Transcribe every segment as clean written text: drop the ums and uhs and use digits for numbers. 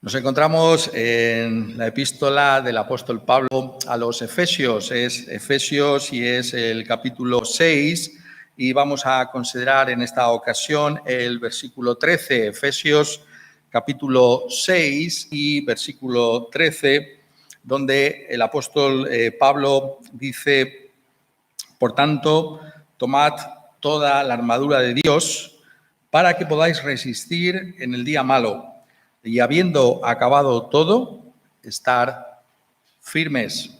Nos encontramos en la epístola del apóstol Pablo a los Efesios. Es Efesios y es el capítulo 6 y vamos a considerar en esta ocasión el versículo 13. Efesios capítulo 6 y versículo 13, donde el apóstol Pablo dice: por tanto, tomad toda la armadura de Dios para que podáis resistir en el día malo. Y habiendo acabado todo, estar firmes.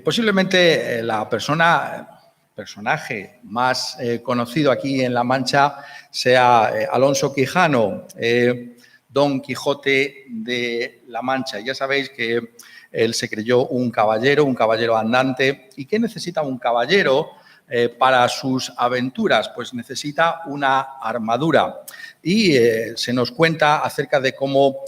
Posiblemente personaje más conocido aquí en La Mancha sea Alonso Quijano, Don Quijote de La Mancha. Ya sabéis que él se creyó un caballero andante. ¿Y qué necesita un caballero para sus aventuras? Pues necesita una armadura. Y se nos cuenta acerca de cómo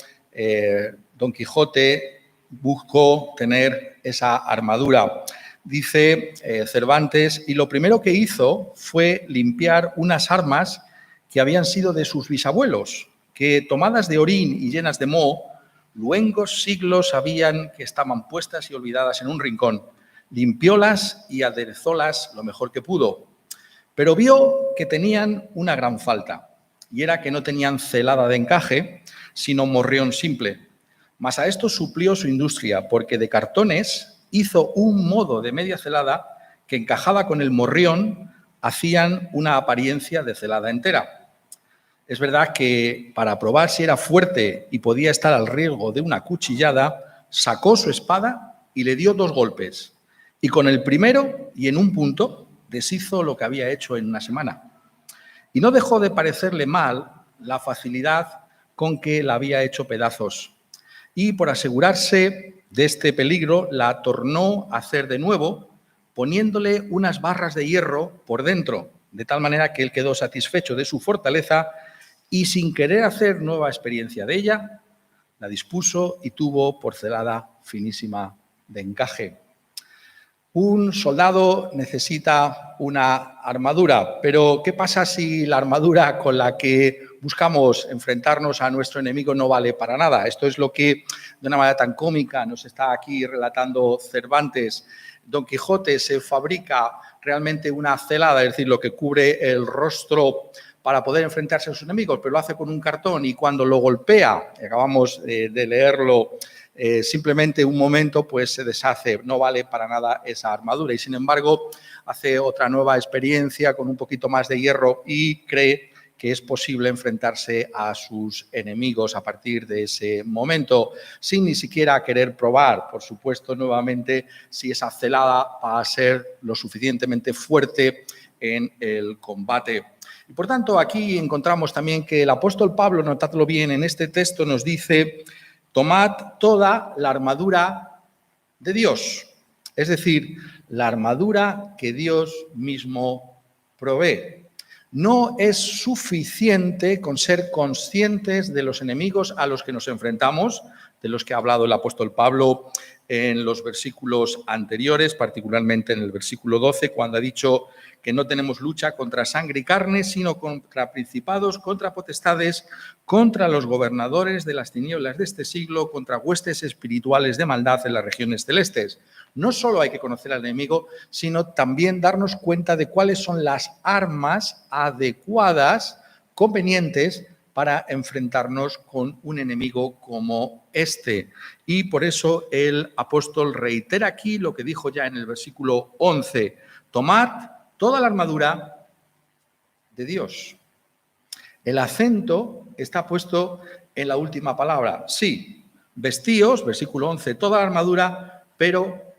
Don Quijote buscó tener esa armadura. Dice Cervantes, y lo primero que hizo fue limpiar unas armas que habían sido de sus bisabuelos, que tomadas de orín y llenas de moho, luengos siglos habían que estaban puestas y olvidadas en un rincón. Limpiólas y aderezólas lo mejor que pudo, pero vio que tenían una gran falta, y era que no tenían celada de encaje, sino morrión simple. Mas a esto suplió su industria, porque de cartones hizo un modo de media celada que encajaba con el morrión, hacían una apariencia de celada entera. Es verdad que para probar si era fuerte y podía estar al riesgo de una cuchillada, sacó su espada y le dio 2 golpes. Y con el primero, y en un punto, deshizo lo que había hecho en una semana. Y no dejó de parecerle mal la facilidad con que la había hecho pedazos. Y por asegurarse de este peligro, la tornó a hacer de nuevo, poniéndole unas barras de hierro por dentro, de tal manera que él quedó satisfecho de su fortaleza y, sin querer hacer nueva experiencia de ella, la dispuso y tuvo por celada finísima de encaje. Un soldado necesita una armadura, pero ¿qué pasa si la armadura con la que buscamos enfrentarnos a nuestro enemigo no vale para nada? Esto es lo que, de una manera tan cómica, nos está aquí relatando Cervantes. Don Quijote se fabrica realmente una celada, es decir, lo que cubre el rostro para poder enfrentarse a sus enemigos, pero lo hace con un cartón, y cuando lo golpea, acabamos de leerlo, simplemente un momento, pues se deshace, no vale para nada esa armadura. Y sin embargo, hace otra nueva experiencia con un poquito más de hierro y cree que es posible enfrentarse a sus enemigos a partir de ese momento, sin ni siquiera querer probar, por supuesto, nuevamente, si esa celada va a ser lo suficientemente fuerte en el combate. Y por tanto, aquí encontramos también que el apóstol Pablo, notadlo bien, en este texto nos dice: tomad toda la armadura de Dios, es decir, la armadura que Dios mismo provee. No es suficiente con ser conscientes de los enemigos a los que nos enfrentamos, de los que ha hablado el apóstol Pablo en los versículos anteriores, particularmente en el versículo 12, cuando ha dicho que no tenemos lucha contra sangre y carne, sino contra principados, contra potestades, contra los gobernadores de las tinieblas de este siglo, contra huestes espirituales de maldad en las regiones celestes. No solo hay que conocer al enemigo, sino también darnos cuenta de cuáles son las armas adecuadas, convenientes, para enfrentarnos con un enemigo como este. Y por eso el apóstol reitera aquí lo que dijo ya en el versículo 11: tomad toda la armadura de Dios. El acento está puesto en la última palabra. Sí, vestíos, versículo 11, toda la armadura, pero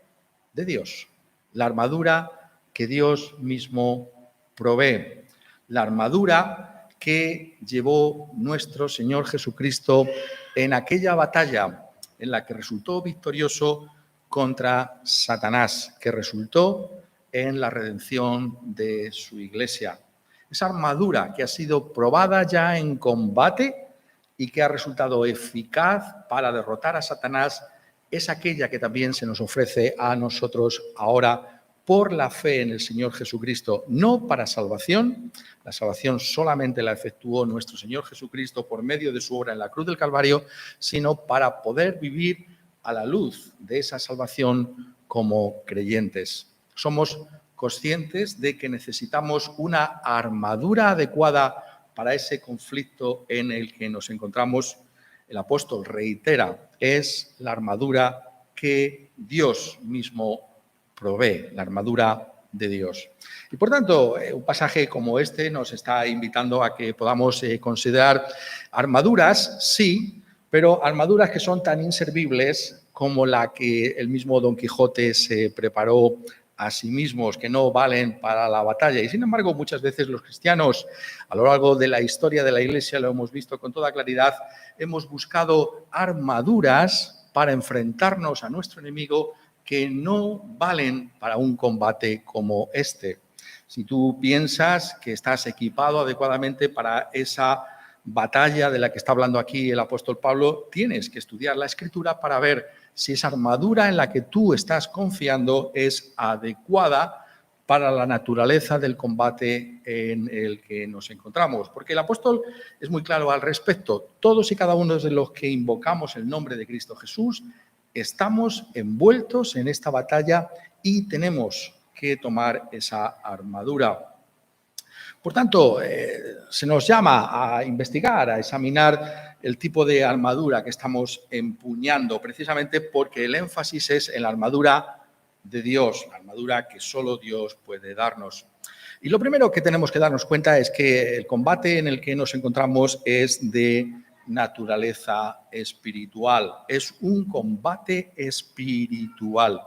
de Dios. La armadura que Dios mismo provee. La armadura que llevó nuestro Señor Jesucristo en aquella batalla en la que resultó victorioso contra Satanás, que resultó en la redención de su iglesia. Esa armadura que ha sido probada ya en combate y que ha resultado eficaz para derrotar a Satanás es aquella que también se nos ofrece a nosotros ahora por la fe en el Señor Jesucristo, no para salvación. La salvación solamente la efectuó nuestro Señor Jesucristo por medio de su obra en la cruz del Calvario, sino para poder vivir a la luz de esa salvación como creyentes. Somos conscientes de que necesitamos una armadura adecuada para ese conflicto en el que nos encontramos. El apóstol reitera, es la armadura que Dios mismo provee, la armadura de Dios. Y por tanto, un pasaje como este nos está invitando a que podamos considerar armaduras, sí, pero armaduras que son tan inservibles como la que el mismo Don Quijote se preparó a sí mismos, que no valen para la batalla. Y sin embargo, muchas veces los cristianos, a lo largo de la historia de la Iglesia, lo hemos visto con toda claridad, hemos buscado armaduras para enfrentarnos a nuestro enemigo que no valen para un combate como este. Si tú piensas que estás equipado adecuadamente para esa batalla de la que está hablando aquí el apóstol Pablo, tienes que estudiar la Escritura para ver si esa armadura en la que tú estás confiando es adecuada para la naturaleza del combate en el que nos encontramos. Porque el apóstol es muy claro al respecto. Todos y cada uno de los que invocamos el nombre de Cristo Jesús estamos envueltos en esta batalla y tenemos que tomar esa armadura. Por tanto, se nos llama a investigar, a examinar el tipo de armadura que estamos empuñando, precisamente porque el énfasis es en la armadura de Dios, la armadura que solo Dios puede darnos. Y lo primero que tenemos que darnos cuenta es que el combate en el que nos encontramos es de naturaleza espiritual, es un combate espiritual.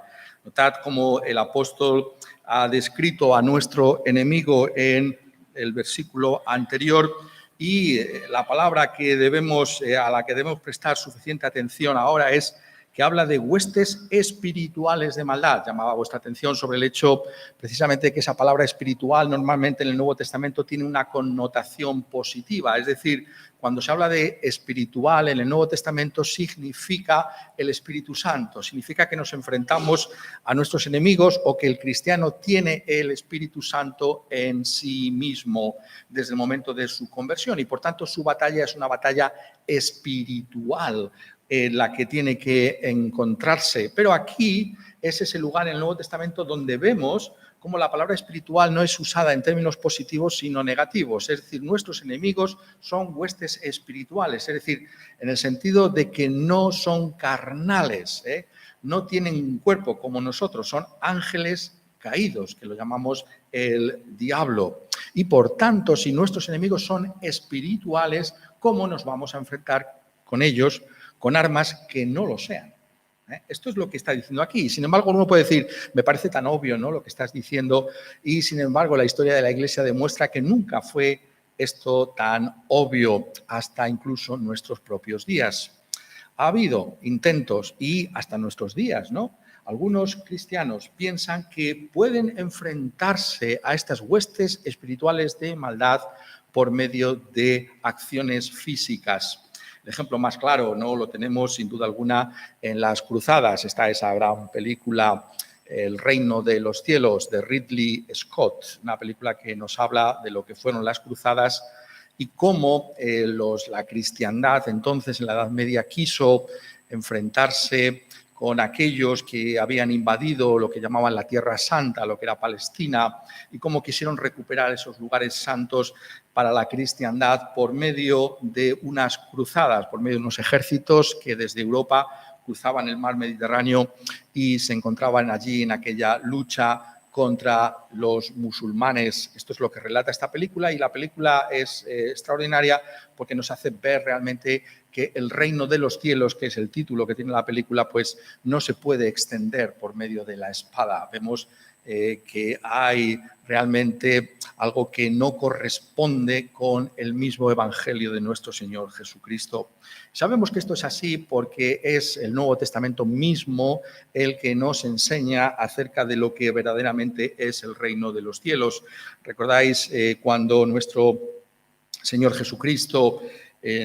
Notad cómo el apóstol ha descrito a nuestro enemigo en el versículo anterior y la palabra a la que debemos prestar suficiente atención ahora es que habla de huestes espirituales de maldad. Llamaba vuestra atención sobre el hecho precisamente que esa palabra espiritual normalmente en el Nuevo Testamento tiene una connotación positiva, es decir, cuando se habla de espiritual en el Nuevo Testamento significa el Espíritu Santo, significa que nos enfrentamos a nuestros enemigos o que el cristiano tiene el Espíritu Santo en sí mismo desde el momento de su conversión y por tanto su batalla es una batalla espiritual en la que tiene que encontrarse. Pero aquí es ese lugar en el Nuevo Testamento donde vemos cómo la palabra espiritual no es usada en términos positivos, sino negativos. Es decir, nuestros enemigos son huestes espirituales, es decir, en el sentido de que no son carnales, no tienen un cuerpo como nosotros, son ángeles caídos, que lo llamamos el diablo. Y por tanto, si nuestros enemigos son espirituales, ¿cómo nos vamos a enfrentar con ellos con armas que no lo sean? Esto es lo que está diciendo aquí. Sin embargo, uno puede decir, me parece tan obvio, ¿no?, lo que estás diciendo, y sin embargo la historia de la Iglesia demuestra que nunca fue esto tan obvio hasta incluso nuestros propios días. Ha habido intentos y hasta nuestros días, ¿no? Algunos cristianos piensan que pueden enfrentarse a estas huestes espirituales de maldad por medio de acciones físicas. El ejemplo más claro, ¿no?, lo tenemos sin duda alguna en las Cruzadas. Está esa gran película, El reino de los cielos, de Ridley Scott, una película que nos habla de lo que fueron las Cruzadas y cómo la cristiandad entonces en la Edad Media quiso enfrentarse con aquellos que habían invadido lo que llamaban la Tierra Santa, lo que era Palestina, y cómo quisieron recuperar esos lugares santos para la cristiandad por medio de unas cruzadas, por medio de unos ejércitos que desde Europa cruzaban el mar Mediterráneo y se encontraban allí en aquella lucha contra los musulmanes. Esto es lo que relata esta película y la película es extraordinaria porque nos hace ver realmente que el reino de los cielos, que es el título que tiene la película, pues no se puede extender por medio de la espada. Vemos que hay realmente algo que no corresponde con el mismo evangelio de nuestro Señor Jesucristo. Sabemos que esto es así porque es el Nuevo Testamento mismo el que nos enseña acerca de lo que verdaderamente es el reino de los cielos. ¿Recordáis cuando nuestro Señor Jesucristo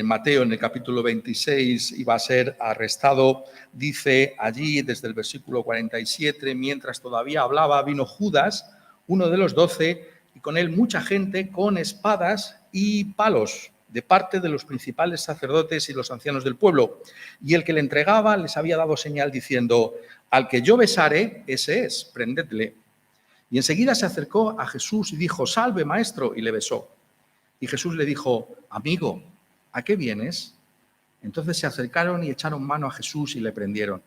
Mateo, en el capítulo 26, iba a ser arrestado. Dice allí, desde el versículo 47, mientras todavía hablaba, vino Judas, uno de los 12, y con él mucha gente con espadas y palos, de parte de los principales sacerdotes y los ancianos del pueblo. Y el que le entregaba les había dado señal diciendo: al que yo besare, ese es, prendedle. Y enseguida se acercó a Jesús y dijo: salve, maestro, y le besó. Y Jesús le dijo: amigo, ¿a qué vienes? Entonces se acercaron y echaron mano a Jesús y le prendieron.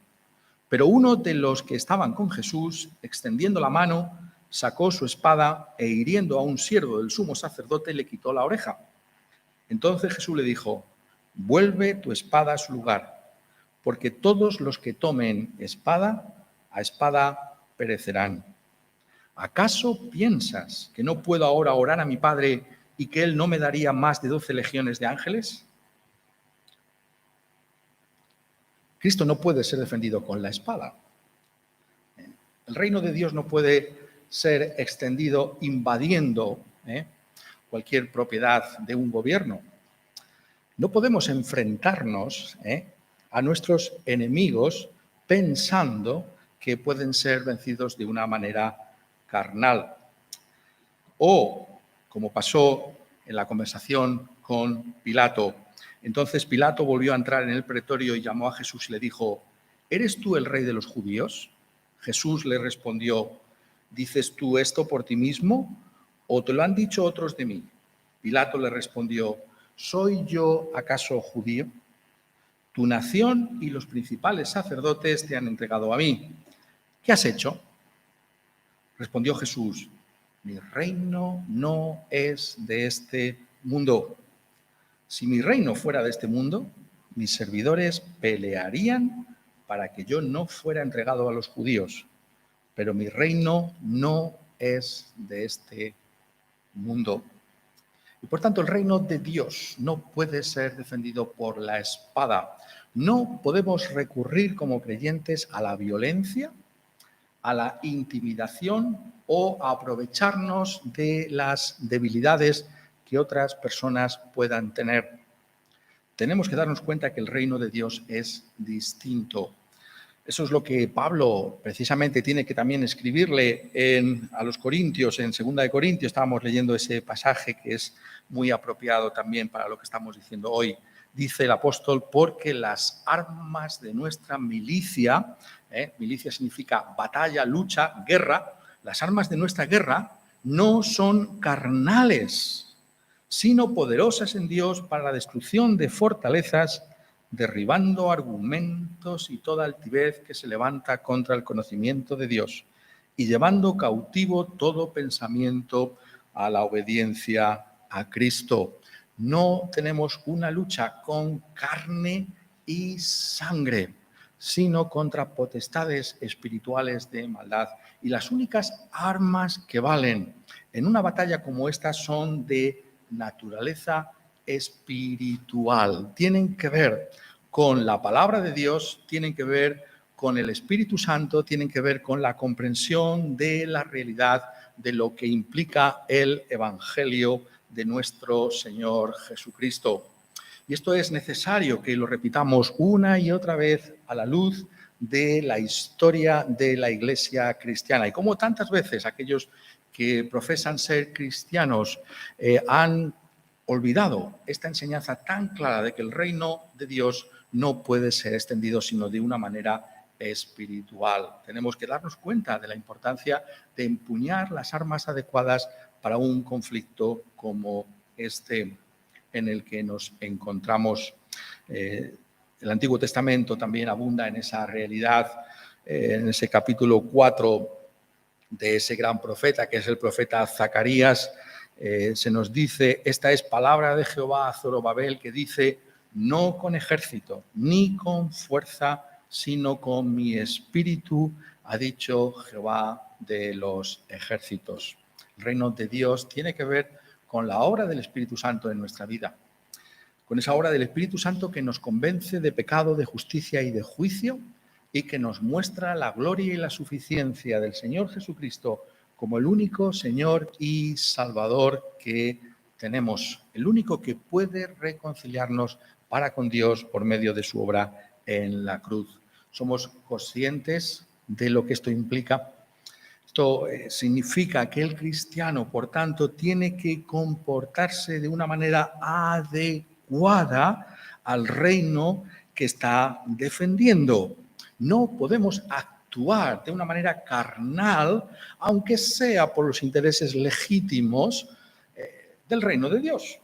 Pero uno de los que estaban con Jesús, extendiendo la mano, sacó su espada e hiriendo a un siervo del sumo sacerdote le quitó la oreja. Entonces Jesús le dijo: vuelve tu espada a su lugar, porque todos los que tomen espada, a espada perecerán. ¿Acaso piensas que no puedo ahora orar a mi Padre y que Él no me daría más de 12 legiones de ángeles? Cristo no puede ser defendido con la espada. El reino de Dios no puede ser extendido invadiendo cualquier propiedad de un gobierno. No podemos enfrentarnos a nuestros enemigos pensando que pueden ser vencidos de una manera carnal. O, como pasó en la conversación con Pilato, entonces Pilato volvió a entrar en el pretorio y llamó a Jesús y le dijo: ¿eres tú el rey de los judíos? Jesús le respondió: ¿dices tú esto por ti mismo o te lo han dicho otros de mí? Pilato le respondió: ¿soy yo acaso judío? Tu nación y los principales sacerdotes te han entregado a mí. ¿Qué has hecho? Respondió Jesús: mi reino no es de este mundo. Si mi reino fuera de este mundo, mis servidores pelearían para que yo no fuera entregado a los judíos. Pero mi reino no es de este mundo. Y por tanto el reino de Dios no puede ser defendido por la espada. No podemos recurrir como creyentes a la violencia, a la intimidación o a aprovecharnos de las debilidades que otras personas puedan tener. Tenemos que darnos cuenta que el reino de Dios es distinto. Eso es lo que Pablo precisamente tiene que también escribirle a los Corintios, en 2 de Corintios. Estábamos leyendo ese pasaje que es muy apropiado también para lo que estamos diciendo hoy. Dice el apóstol: porque las armas de nuestra milicia, milicia significa batalla, lucha, guerra, las armas de nuestra guerra no son carnales, sino poderosas en Dios para la destrucción de fortalezas, derribando argumentos y toda altivez que se levanta contra el conocimiento de Dios y llevando cautivo todo pensamiento a la obediencia a Cristo. No tenemos una lucha con carne y sangre, sino contra potestades espirituales de maldad. Y las únicas armas que valen en una batalla como esta son de naturaleza espiritual. Tienen que ver con la palabra de Dios, tienen que ver con el Espíritu Santo, tienen que ver con la comprensión de la realidad de lo que implica el Evangelio de nuestro Señor Jesucristo. Y esto es necesario que lo repitamos una y otra vez a la luz de la historia de la Iglesia cristiana. Y como tantas veces aquellos que profesan ser cristianos han olvidado esta enseñanza tan clara de que el reino de Dios no puede ser extendido sino de una manera espiritual. Tenemos que darnos cuenta de la importancia de empuñar las armas adecuadas para un conflicto como este en el que nos encontramos. El Antiguo Testamento también abunda en esa realidad, en ese capítulo 4 de ese gran profeta, que es el profeta Zacarías. Se nos dice: esta es palabra de Jehová a Zorobabel, que dice: no con ejército ni con fuerza, sino con mi espíritu, ha dicho Jehová de los ejércitos. El reino de Dios tiene que ver con la obra del Espíritu Santo en nuestra vida, con esa obra del Espíritu Santo que nos convence de pecado, de justicia y de juicio, y que nos muestra la gloria y la suficiencia del Señor Jesucristo como el único Señor y Salvador que tenemos el único que puede reconciliarnos para con Dios por medio de su obra en la cruz. ¿Somos conscientes de lo que esto implica? Esto significa que el cristiano, por tanto, tiene que comportarse de una manera adecuada al reino que está defendiendo. No podemos actuar de una manera carnal, aunque sea por los intereses legítimos del reino de Dios.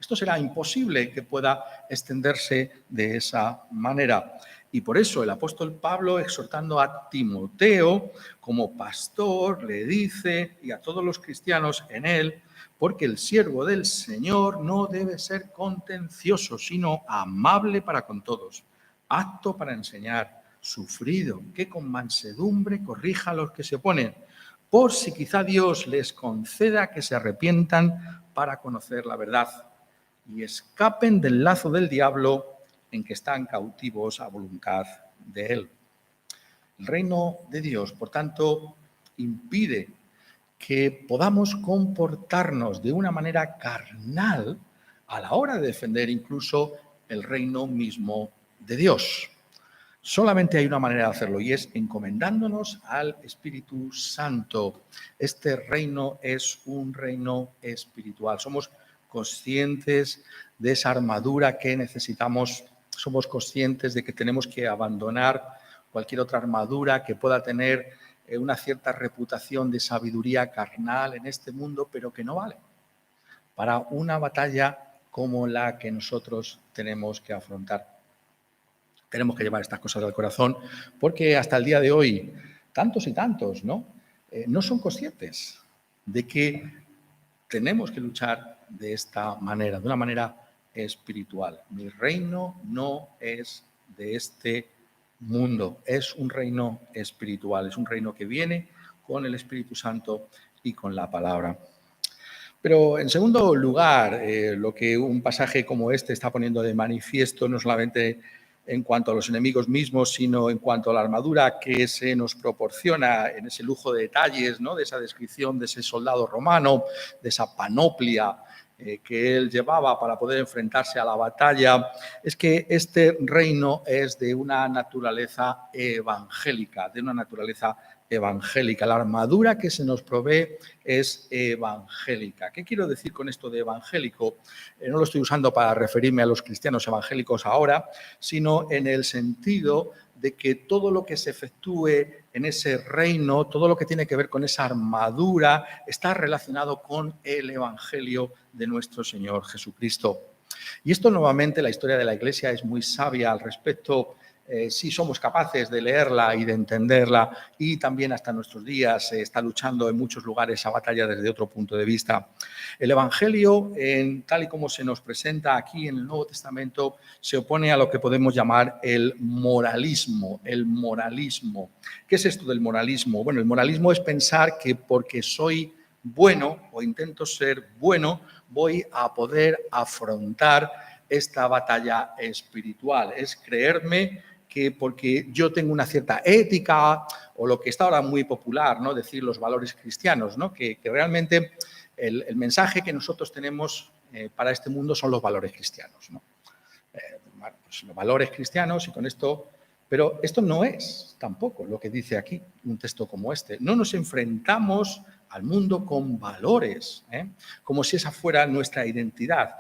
Esto será imposible que pueda extenderse de esa manera. Y por eso el apóstol Pablo, exhortando a Timoteo como pastor, le dice, y a todos los cristianos en él, porque el siervo del Señor no debe ser contencioso, sino amable para con todos, apto para enseñar, sufrido, que con mansedumbre corrija a los que se oponen, por si quizá Dios les conceda que se arrepientan para conocer la verdad y escapen del lazo del diablo en que están cautivos a voluntad de él. El reino de Dios, por tanto, impide que podamos comportarnos de una manera carnal a la hora de defender incluso el reino mismo de Dios. Solamente hay una manera de hacerlo y es encomendándonos al Espíritu Santo. Este reino es un reino espiritual. Somos conscientes de esa armadura que necesitamos, somos conscientes de que tenemos que abandonar cualquier otra armadura que pueda tener una cierta reputación de sabiduría carnal en este mundo, pero que no vale para una batalla como la que nosotros tenemos que afrontar. Tenemos que llevar estas cosas al corazón porque hasta el día de hoy, tantos y tantos, ¿no? No son conscientes de que tenemos que luchar de esta manera, de una manera espiritual. Mi reino no es de este mundo, es un reino espiritual, es un reino que viene con el Espíritu Santo y con la palabra. Pero en segundo lugar, lo que un pasaje como este está poniendo de manifiesto no solamente en cuanto a los enemigos mismos, sino en cuanto a la armadura que se nos proporciona en ese lujo de detalles, ¿no? De esa descripción de ese soldado romano, de esa panoplia que él llevaba para poder enfrentarse a la batalla, es que este reino es de una naturaleza evangélica, de una naturaleza evangélica. La armadura que se nos provee es evangélica. ¿Qué quiero decir con esto de evangélico? No lo estoy usando para referirme a los cristianos evangélicos ahora, sino en el sentido de que todo lo que se efectúe en ese reino, todo lo que tiene que ver con esa armadura, está relacionado con el evangelio de nuestro Señor Jesucristo. Y esto nuevamente, la historia de la Iglesia es muy sabia al respecto. Si somos capaces de leerla y de entenderla, y también hasta nuestros días se está luchando en muchos lugares esa batalla desde otro punto de vista. El Evangelio, tal y como se nos presenta aquí en el Nuevo Testamento, se opone a lo que podemos llamar el moralismo. El moralismo. ¿Qué es esto del moralismo? Bueno, el moralismo es pensar que porque soy bueno o intento ser bueno, voy a poder afrontar esta batalla espiritual. Es creerme que porque yo tengo una cierta ética o lo que está ahora muy popular, ¿no? Decir los valores cristianos, ¿no? Que realmente el mensaje que nosotros tenemos para este mundo son los valores cristianos, ¿no? Pues los valores cristianos y con esto... Pero esto no es tampoco lo que dice aquí un texto como este. No nos enfrentamos al mundo con valores, como si esa fuera nuestra identidad.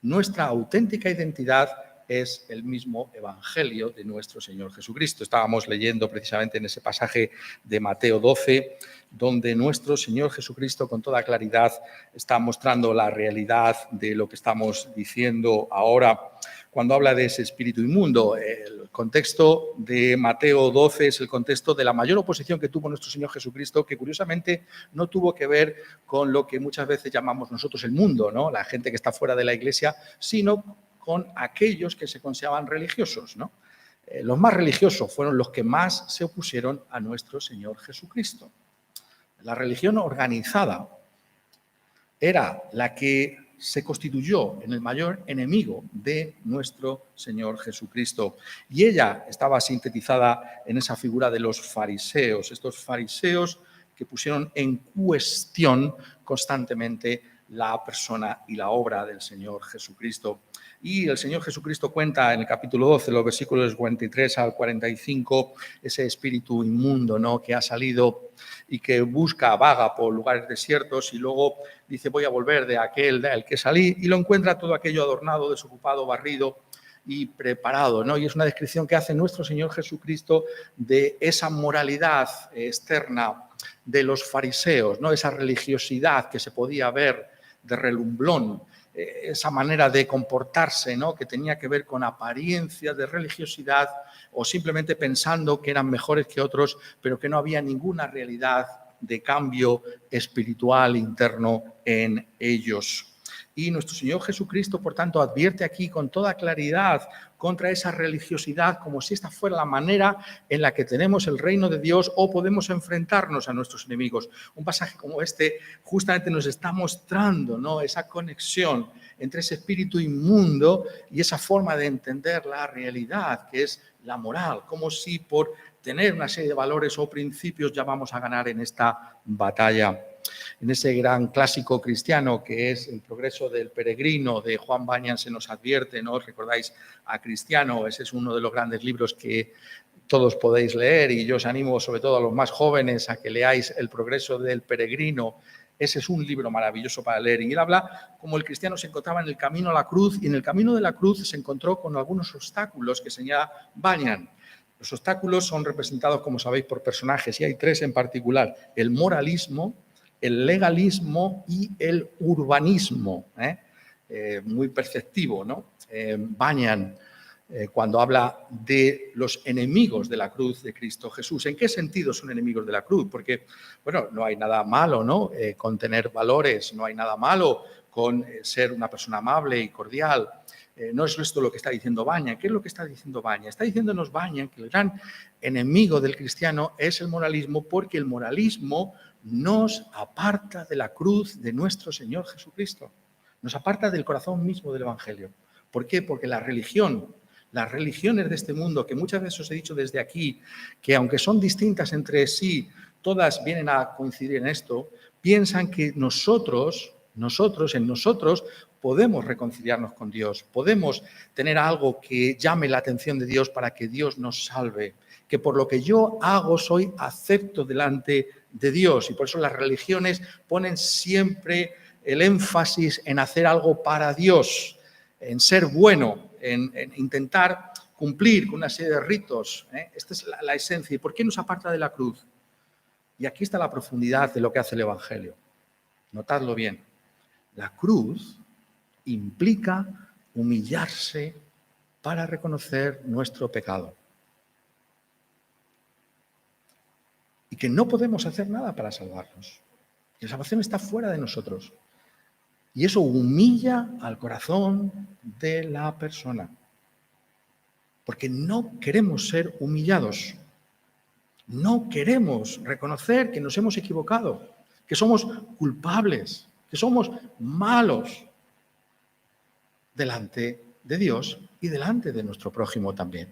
Nuestra auténtica identidad es el mismo evangelio de nuestro Señor Jesucristo. Estábamos leyendo precisamente en ese pasaje de Mateo 12, donde nuestro Señor Jesucristo con toda claridad está mostrando la realidad de lo que estamos diciendo ahora cuando habla de ese espíritu inmundo. El contexto de Mateo 12 es el contexto de la mayor oposición que tuvo nuestro Señor Jesucristo, que curiosamente no tuvo que ver con lo que muchas veces llamamos nosotros el mundo, ¿no? La gente que está fuera de la iglesia, sino con aquellos que se consideraban religiosos, ¿no? Los más religiosos fueron los que más se opusieron a nuestro Señor Jesucristo. La religión organizada era la que se constituyó en el mayor enemigo de nuestro Señor Jesucristo. Y ella estaba sintetizada en esa figura de los fariseos, estos fariseos que pusieron en cuestión constantemente la persona y la obra del Señor Jesucristo. Y el Señor Jesucristo cuenta en el capítulo 12, los versículos 43 al 45, ese espíritu inmundo, ¿no?, que ha salido y que vaga por lugares desiertos y luego dice: voy a volver de aquel del que salí, y lo encuentra todo aquello adornado, desocupado, barrido y preparado, ¿no? Y es una descripción que hace nuestro Señor Jesucristo de esa moralidad externa de los fariseos, ¿no?, esa religiosidad que se podía ver de relumbrón, esa manera de comportarse, ¿no?, que tenía que ver con apariencias de religiosidad o simplemente pensando que eran mejores que otros, pero que no había ninguna realidad de cambio espiritual interno en ellos. Y nuestro Señor Jesucristo, por tanto, advierte aquí con toda claridad contra esa religiosidad, como si esta fuera la manera en la que tenemos el reino de Dios o podemos enfrentarnos a nuestros enemigos. Un pasaje como este justamente nos está mostrando, ¿no?, esa conexión entre ese espíritu inmundo y esa forma de entender la realidad, que es la moral, como si por tener una serie de valores o principios ya vamos a ganar en esta batalla. En ese gran clásico cristiano que es El progreso del peregrino, de Juan Bunyan, se nos advierte, ¿no? ¿Recordáis a Cristiano? Ese es uno de los grandes libros que todos podéis leer, y yo os animo sobre todo a los más jóvenes a que leáis El progreso del peregrino. Ese es un libro maravilloso para leer, y él habla como el cristiano se encontraba en el camino a la cruz, y en el camino de la cruz se encontró con algunos obstáculos que señala Bunyan. Los obstáculos son representados, como sabéis, por personajes, y hay tres en particular: el moralismo, el legalismo y el urbanismo, muy perceptivo, ¿no? Bunyan, cuando habla de los enemigos de la cruz de Cristo Jesús. ¿En qué sentido son enemigos de la cruz? Porque, bueno, no hay nada malo, ¿no?, con tener valores, no hay nada malo con ser una persona amable y cordial. No es esto lo que está diciendo Bunyan. ¿Qué es lo que está diciendo Bunyan? Está diciéndonos Bunyan que el gran enemigo del cristiano es el moralismo, porque el moralismo nos aparta de la cruz de nuestro Señor Jesucristo, nos aparta del corazón mismo del Evangelio. ¿Por qué? Porque las religiones de este mundo, que muchas veces os he dicho desde aquí, que aunque son distintas entre sí, todas vienen a coincidir en esto, piensan que nosotros podemos reconciliarnos con Dios, podemos tener algo que llame la atención de Dios para que Dios nos salve, que por lo que yo hago soy acepto delante de Dios, y por eso las religiones ponen siempre el énfasis en hacer algo para Dios, en ser bueno, en intentar cumplir con una serie de ritos. Esta es la esencia. ¿Y por qué nos aparta de la cruz? Y aquí está la profundidad de lo que hace el Evangelio. Notadlo bien. La cruz implica humillarse para reconocer nuestro pecado. Y que no podemos hacer nada para salvarnos. La salvación está fuera de nosotros. Y eso humilla al corazón de la persona. Porque no queremos ser humillados. No queremos reconocer que nos hemos equivocado, que somos culpables, que somos malos delante de Dios y delante de nuestro prójimo también.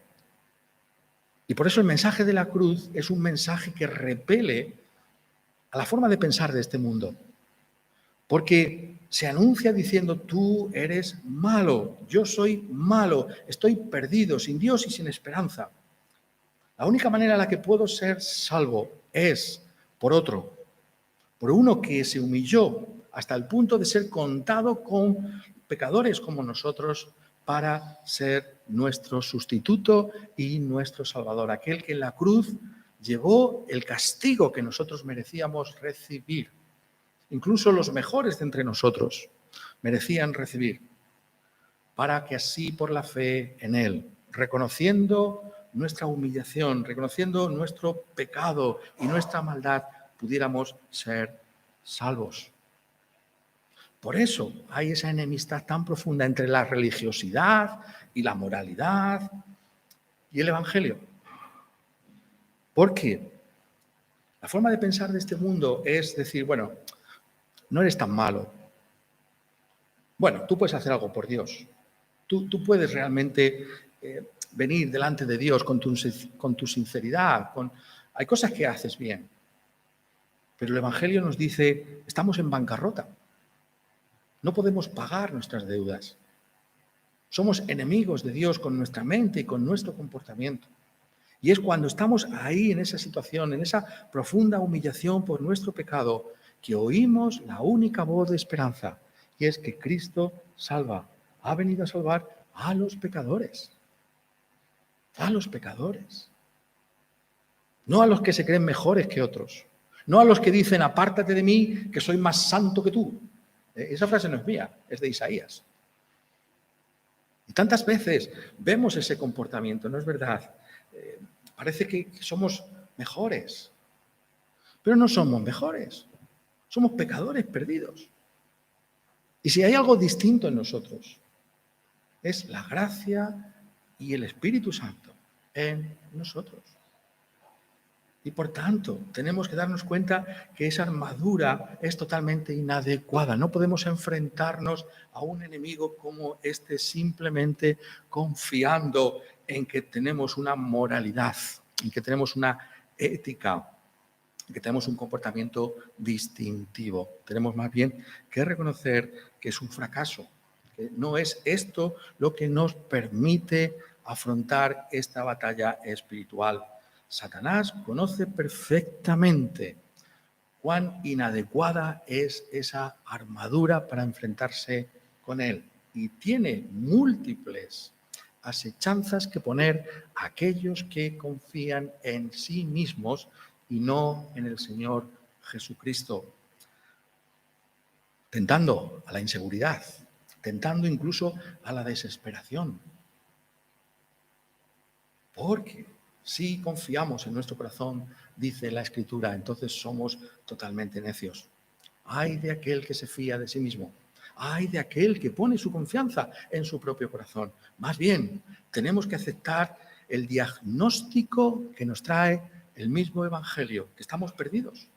Y por eso el mensaje de la cruz es un mensaje que repele a la forma de pensar de este mundo. Porque se anuncia diciendo: tú eres malo, yo soy malo, estoy perdido, sin Dios y sin esperanza. La única manera en la que puedo ser salvo es por otro, por uno que se humilló hasta el punto de ser contado con pecadores como nosotros para ser nuestro sustituto y nuestro salvador. Aquel que en la cruz llevó el castigo que nosotros merecíamos recibir. Incluso los mejores de entre nosotros merecían recibir, para que así por la fe en Él, reconociendo nuestra humillación, reconociendo nuestro pecado y nuestra maldad, pudiéramos ser salvos. Por eso hay esa enemistad tan profunda entre la religiosidad y la moralidad y el Evangelio. Porque la forma de pensar de este mundo es decir: bueno, no eres tan malo. Bueno, tú puedes hacer algo por Dios. Tú puedes realmente venir delante de Dios con tu sinceridad. Hay cosas que haces bien. Pero el Evangelio nos dice: estamos en bancarrota. No podemos pagar nuestras deudas. Somos enemigos de Dios con nuestra mente y con nuestro comportamiento. Y es cuando estamos ahí en esa situación, en esa profunda humillación por nuestro pecado, que oímos la única voz de esperanza, y es que Cristo salva. Ha venido a salvar a los pecadores. A los pecadores. No a los que se creen mejores que otros. No a los que dicen, apártate de mí, que soy más santo que tú. Esa frase no es mía, es de Isaías. Y tantas veces vemos ese comportamiento, ¿no es verdad? Parece que somos mejores, pero no somos mejores. Somos pecadores perdidos. Y si hay algo distinto en nosotros, es la gracia y el Espíritu Santo en nosotros. Y por tanto, tenemos que darnos cuenta que esa armadura es totalmente inadecuada. No podemos enfrentarnos a un enemigo como este simplemente confiando en que tenemos una moralidad, en que tenemos una ética, en que tenemos un comportamiento distintivo. Tenemos más bien que reconocer que es un fracaso, que no es esto lo que nos permite afrontar esta batalla espiritual. Satanás conoce perfectamente cuán inadecuada es esa armadura para enfrentarse con él y tiene múltiples asechanzas que poner a aquellos que confían en sí mismos y no en el Señor Jesucristo, tentando a la inseguridad, tentando incluso a la desesperación. Porque si confiamos en nuestro corazón, dice la Escritura, entonces somos totalmente necios. Ay de aquel que se fía de sí mismo. Ay de aquel que pone su confianza en su propio corazón. Más bien, tenemos que aceptar el diagnóstico que nos trae el mismo Evangelio, que estamos perdidos.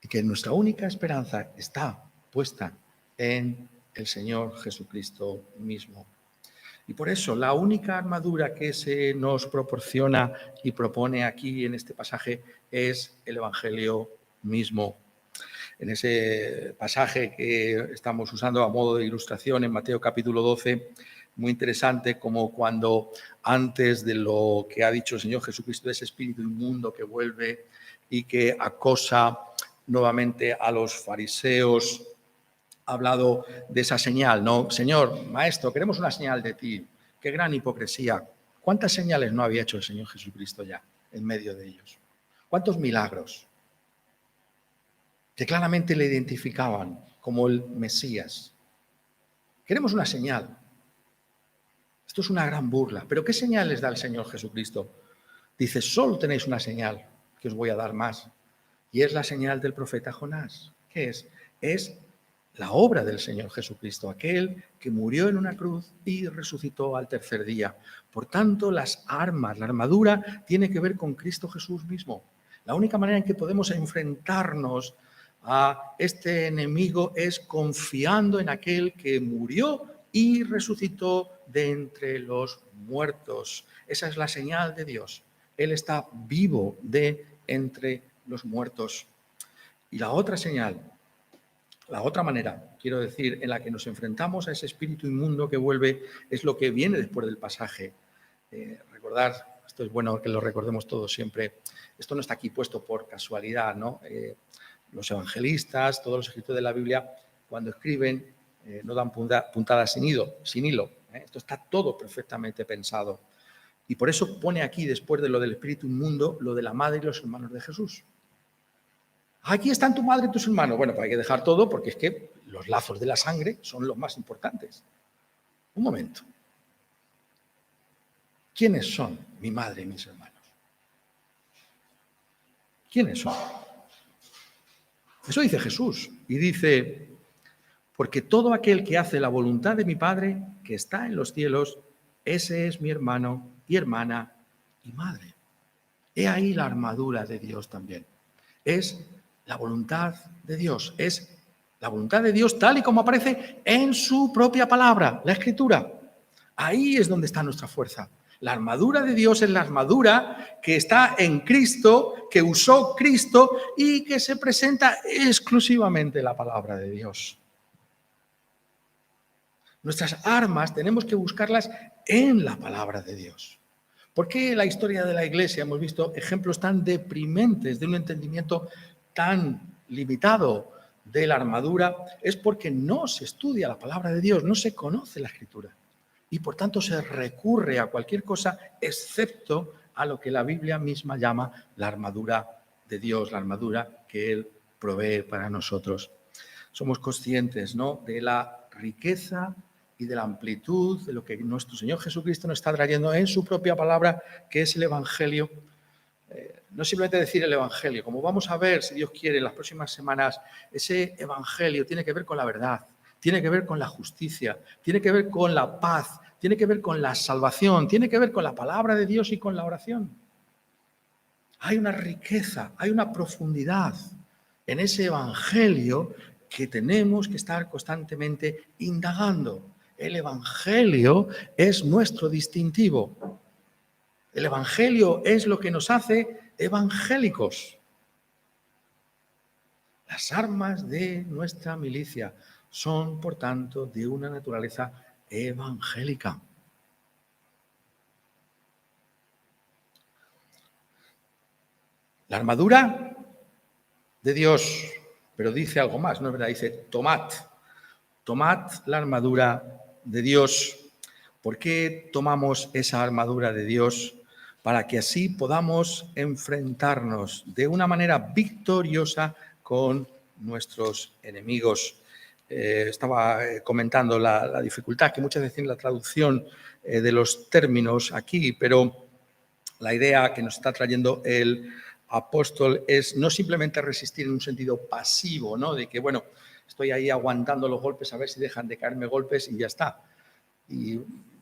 Y que nuestra única esperanza está puesta en el Señor Jesucristo mismo. Y por eso la única armadura que se nos proporciona y propone aquí en este pasaje es el Evangelio mismo. En ese pasaje que estamos usando a modo de ilustración en Mateo capítulo 12, muy interesante como cuando antes de lo que ha dicho el Señor Jesucristo, de ese espíritu inmundo que vuelve y que acosa nuevamente a los fariseos, ha hablado de esa señal, ¿no? Señor, maestro, queremos una señal de ti. Qué gran hipocresía. ¿Cuántas señales no había hecho el Señor Jesucristo ya en medio de ellos? ¿Cuántos milagros que claramente le identificaban como el Mesías? Queremos una señal. Esto es una gran burla. ¿Pero qué señal les da el Señor Jesucristo? Dice, solo tenéis una señal que os voy a dar más. Y es la señal del profeta Jonás. ¿Qué es? Es la obra del Señor Jesucristo, aquel que murió en una cruz y resucitó al tercer día. Por tanto, las armas, la armadura, tiene que ver con Cristo Jesús mismo. La única manera en que podemos enfrentarnos a este enemigo es confiando en aquel que murió y resucitó de entre los muertos. Esa es la señal de Dios. Él está vivo de entre los muertos. Y la otra señal, la otra manera, quiero decir, en la que nos enfrentamos a ese espíritu inmundo que vuelve, es lo que viene después del pasaje. Recordar, esto es bueno que lo recordemos todos siempre, esto no está aquí puesto por casualidad, ¿no? Los evangelistas, todos los escritores de la Biblia, cuando escriben, no dan puntadas sin hilo. Esto está todo perfectamente pensado. Y por eso pone aquí, después de lo del espíritu inmundo, lo de la madre y los hermanos de Jesús. Aquí están tu madre y tus hermanos. Bueno, pues hay que dejar todo porque es que los lazos de la sangre son los más importantes. Un momento. ¿Quiénes son mi madre y mis hermanos? ¿Quiénes son? Eso dice Jesús. Y dice, porque todo aquel que hace la voluntad de mi Padre, que está en los cielos, ese es mi hermano y hermana y madre. He ahí la armadura de Dios también. Es la voluntad de Dios. Es la voluntad de Dios tal y como aparece en su propia palabra, la Escritura. Ahí es donde está nuestra fuerza. La armadura de Dios es la armadura que está en Cristo, que usó Cristo y que se presenta exclusivamente la palabra de Dios. Nuestras armas tenemos que buscarlas en la palabra de Dios. ¿Por qué en la historia de la Iglesia hemos visto ejemplos tan deprimentes de un entendimiento tan limitado de la armadura? Es porque no se estudia la palabra de Dios, no se conoce la Escritura. Y por tanto se recurre a cualquier cosa excepto a lo que la Biblia misma llama la armadura de Dios, la armadura que Él provee para nosotros. Somos conscientes, ¿no?, de la riqueza y de la amplitud de lo que nuestro Señor Jesucristo nos está trayendo en su propia palabra, que es el Evangelio. No simplemente decir el Evangelio, como vamos a ver, si Dios quiere, en las próximas semanas, ese Evangelio tiene que ver con la verdad, tiene que ver con la justicia, tiene que ver con la paz, tiene que ver con la salvación, tiene que ver con la palabra de Dios y con la oración. Hay una riqueza, hay una profundidad en ese Evangelio que tenemos que estar constantemente indagando. El Evangelio es nuestro distintivo. El Evangelio es lo que nos hace evangélicos. Las armas de nuestra milicia son, por tanto, de una naturaleza evangélica. La armadura de Dios, pero dice algo más, ¿no es verdad? Dice, tomad la armadura de Dios. ¿Por qué tomamos esa armadura de Dios? Para que así podamos enfrentarnos de una manera victoriosa con nuestros enemigos. Estaba comentando la dificultad que muchas veces tiene la traducción de los términos aquí, pero la idea que nos está trayendo el apóstol es no simplemente resistir en un sentido pasivo, ¿no?, de que, bueno, estoy ahí aguantando los golpes a ver si dejan de caerme golpes y ya está, y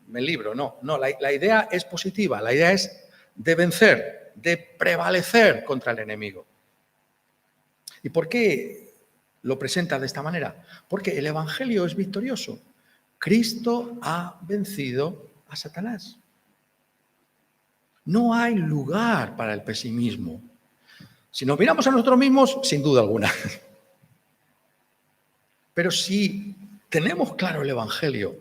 me libro. No, la idea es positiva, la idea es de vencer, de prevalecer contra el enemigo. ¿Y por qué lo presenta de esta manera? Porque el Evangelio es victorioso. Cristo ha vencido a Satanás. No hay lugar para el pesimismo. Si nos miramos a nosotros mismos, sin duda alguna. Pero si tenemos claro el Evangelio,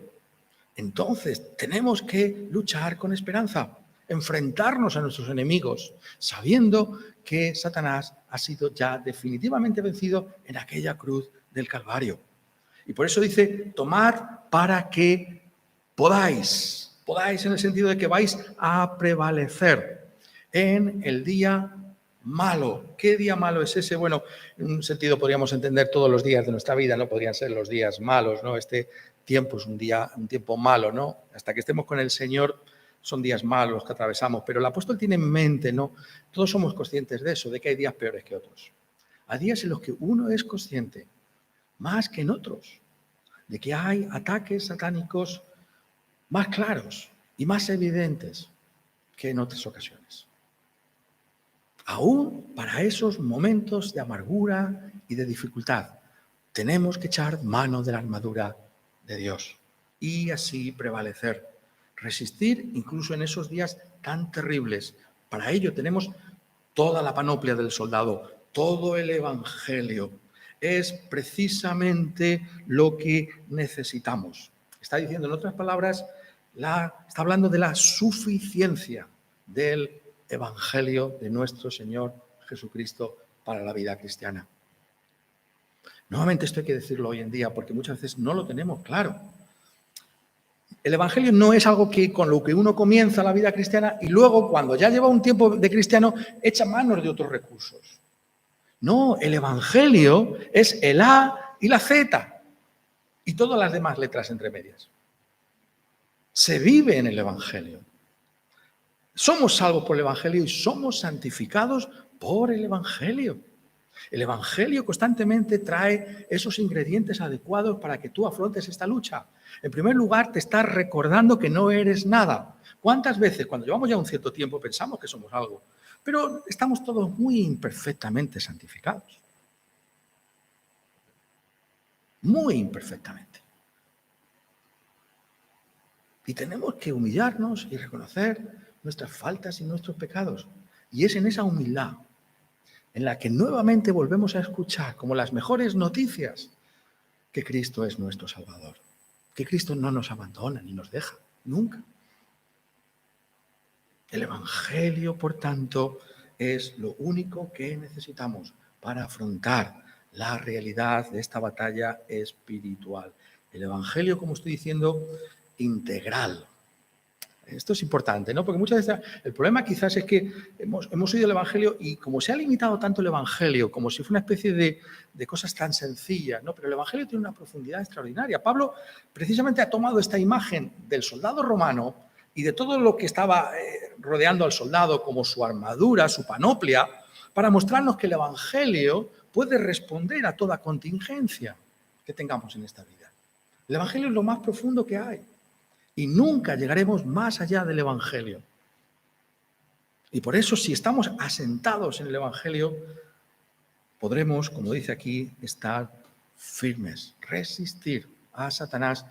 entonces tenemos que luchar con esperanza, enfrentarnos a nuestros enemigos, sabiendo que Satanás ha sido ya definitivamente vencido en aquella cruz del Calvario. Y por eso dice, tomad para que podáis en el sentido de que vais a prevalecer en el día malo. ¿Qué día malo es ese? Bueno, en un sentido podríamos entender todos los días de nuestra vida, no podrían ser los días malos, ¿no? Este tiempo es un tiempo malo, ¿no? Hasta que estemos con el Señor son días malos que atravesamos, pero el apóstol tiene en mente, ¿no? Todos somos conscientes de eso, de que hay días peores que otros. Hay días en los que uno es consciente, más que en otros, de que hay ataques satánicos más claros y más evidentes que en otras ocasiones. Aún para esos momentos de amargura y de dificultad, tenemos que echar mano de la armadura de Dios y así prevalecer, resistir incluso en esos días tan terribles. Para ello tenemos toda la panoplia del soldado, todo el Evangelio. Es precisamente lo que necesitamos. Está diciendo, en otras palabras, está hablando de la suficiencia del Evangelio de nuestro Señor Jesucristo para la vida cristiana. Nuevamente esto hay que decirlo hoy en día porque muchas veces no lo tenemos claro. El Evangelio no es algo que con lo que uno comienza la vida cristiana y luego cuando ya lleva un tiempo de cristiano echa manos de otros recursos. No, el Evangelio es el A y la Z y todas las demás letras entre medias. Se vive en el Evangelio. Somos salvos por el Evangelio y somos santificados por el Evangelio. El Evangelio constantemente trae esos ingredientes adecuados para que tú afrontes esta lucha. En primer lugar, te está recordando que no eres nada. ¿Cuántas veces, cuando llevamos ya un cierto tiempo, pensamos que somos algo? Pero estamos todos muy imperfectamente santificados. Muy imperfectamente. Y tenemos que humillarnos y reconocer nuestras faltas y nuestros pecados. Y es en esa humildad en la que nuevamente volvemos a escuchar como las mejores noticias que Cristo es nuestro Salvador, Porque Cristo no nos abandona ni nos deja, nunca. El Evangelio, por tanto, es lo único que necesitamos para afrontar la realidad de esta batalla espiritual. El Evangelio, como estoy diciendo, integral. Esto es importante, ¿no? Porque muchas veces el problema quizás es que hemos oído el Evangelio y como se ha limitado tanto el Evangelio, como si fuera una especie de cosas tan sencillas, ¿no? Pero el Evangelio tiene una profundidad extraordinaria. Pablo precisamente ha tomado esta imagen del soldado romano y de todo lo que estaba rodeando al soldado, como su armadura, su panoplia, para mostrarnos que el Evangelio puede responder a toda contingencia que tengamos en esta vida. El Evangelio es lo más profundo que hay. Y nunca llegaremos más allá del Evangelio. Y por eso, si estamos asentados en el Evangelio, podremos, como dice aquí, estar firmes, resistir a Satanás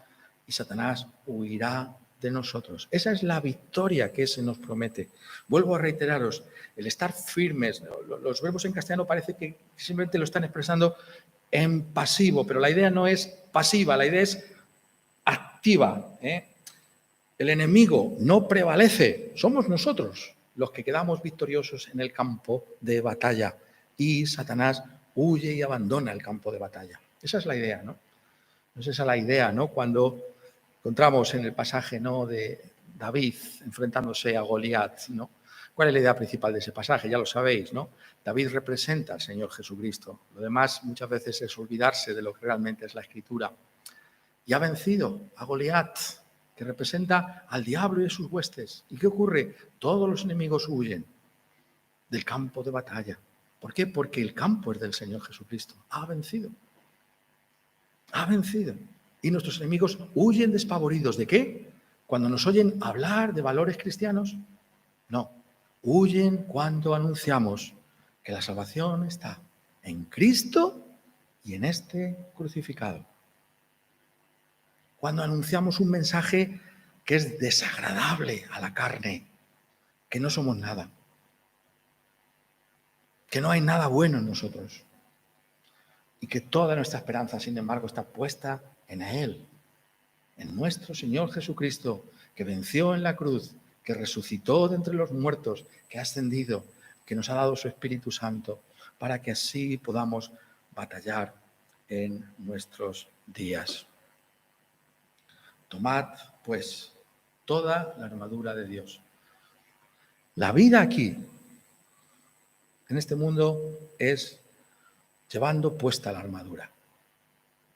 y Satanás huirá de nosotros. Esa es la victoria que se nos promete. Vuelvo a reiteraros, el estar firmes, los verbos en castellano parece que simplemente lo están expresando en pasivo, pero la idea no es pasiva, la idea es activa, ¿eh? El enemigo no prevalece, somos nosotros los que quedamos victoriosos en el campo de batalla y Satanás huye y abandona el campo de batalla. Esa es la idea, ¿no? Esa es la idea, ¿no? Cuando encontramos en el pasaje, ¿no?, de David enfrentándose a Goliat, ¿no? ¿Cuál es la idea principal de ese pasaje? Ya lo sabéis, ¿no? David representa al Señor Jesucristo. Lo demás muchas veces es olvidarse de lo que realmente es la Escritura. Y ha vencido a Goliat, que representa al diablo y sus huestes. ¿Y qué ocurre? Todos los enemigos huyen del campo de batalla. ¿Por qué? Porque el campo es del Señor Jesucristo. Ha vencido. Ha vencido. Y nuestros enemigos huyen despavoridos. ¿De qué? Cuando nos oyen hablar de valores cristianos. No. Huyen cuando anunciamos que la salvación está en Cristo y en este crucificado. Cuando anunciamos un mensaje que es desagradable a la carne, que no somos nada, que no hay nada bueno en nosotros y que toda nuestra esperanza, sin embargo, está puesta en Él, en nuestro Señor Jesucristo, que venció en la cruz, que resucitó de entre los muertos, que ha ascendido, que nos ha dado su Espíritu Santo, para que así podamos batallar en nuestros días. Tomad, pues, toda la armadura de Dios. La vida aquí, en este mundo, es llevando puesta la armadura.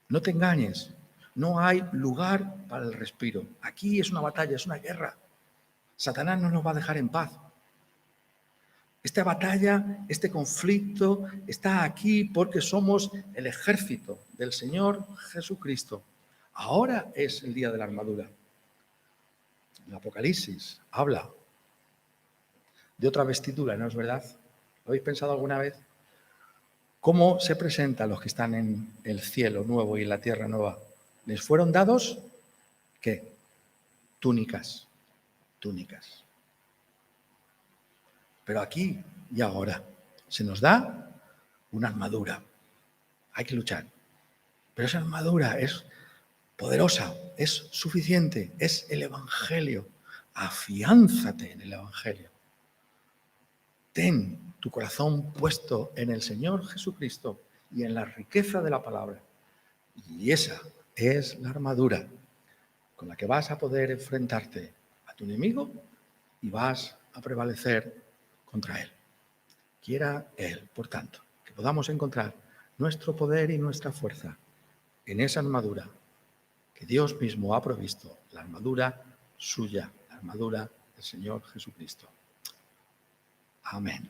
No te engañes, no hay lugar para el respiro. Aquí es una batalla, es una guerra. Satanás no nos va a dejar en paz. Esta batalla, este conflicto está aquí porque somos el ejército del Señor Jesucristo. Ahora es el día de la armadura. El Apocalipsis habla de otra vestidura, ¿no es verdad? ¿Lo habéis pensado alguna vez? ¿Cómo se presentan los que están en el cielo nuevo y en la tierra nueva? ¿Les fueron dados qué? Túnicas, túnicas. Pero aquí y ahora se nos da una armadura. Hay que luchar. Pero esa armadura es poderosa, es suficiente, es el Evangelio. Afiánzate en el Evangelio. Ten tu corazón puesto en el Señor Jesucristo y en la riqueza de la palabra. Y esa es la armadura con la que vas a poder enfrentarte a tu enemigo y vas a prevalecer contra él. Quiera Él, por tanto, que podamos encontrar nuestro poder y nuestra fuerza en esa armadura que Dios mismo ha provisto, la armadura suya, la armadura del Señor Jesucristo. Amén.